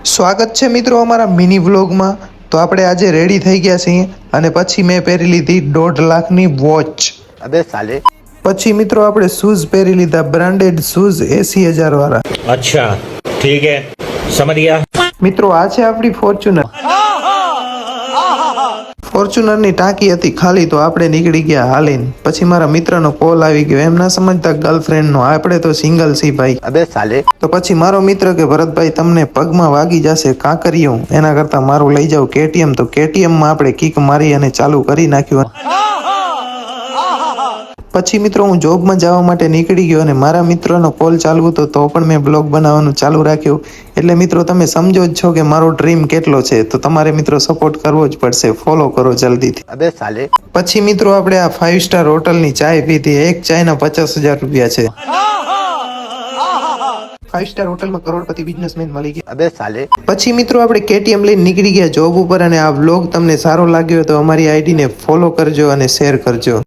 સ્વાગત છે મિત્રો અમારા મિની વ્લોગમાં। તો આપણે આજે રેડી થઈ ગયા છીએ અને પછી મેં પહેરી લીધી 1.5 લાખની વોચ। अबे साले। પછી મિત્રો આપણે શૂઝ પહેરી લીધા બ્રાન્ડેડ શૂઝ 80,000 વાળા। अच्छा ठीक है समझ गया। મિત્રો આ છે આપણી ફોર્ચ્યુનર। ફોર્ચ્યુનરની ટાંકી હતી ખાલી તો આપણે નીકળી ગયા હાલીને। પછી મારા મિત્રનો કોલ આવી ગયો, એમ ના સમજતા ગર્લફ્રેન્ડનો, આપણે તો સિંગલ સી ભાઈ। अबे साले। તો પછી મારો મિત્ર કે ભરતભાઈ તમને પગમાં વાગી જશે કાંકરિયું, એના કરતા મારું લઈ જાવ KTM। તો KTM માં આપણે કિક મારી અને ચાલુ કરી નાખ્યું। પછી મિત્રો હું જોબમાં જવા માટે નીકળી ગયો અને મારા મિત્રનો કોલ ચાલુ હતો તો પણ મેં બ્લોગ બનાવવાનું ચાલુ રાખ્યું। એટલે મિત્રો તમે સમજો જ છો કે મારો ડ્રીમ કેટલો છે, તો તમારે મિત્રો સપોર્ટ કરવો જ પડશે, ફોલો કરો જલ્દીથી। अबे साले। પછી મિત્રો આપણે આ 5 સ્ટાર હોટલની ચાય પીધી, એક ચાયના 50,000 રૂપિયા છે। 5 સ્ટાર હોટલમાં કરોડપતિ બિઝનેસમેન મળી ગયા। अबे साले। પછી મિત્રો આપણે KTM લઈને નીકળી ગયા જોબ ઉપર। અને આ વ્લોગ તમને સારો લાગ્યો તો અમારી આઈડીને ફોલો કરજો અને શેર કરજો।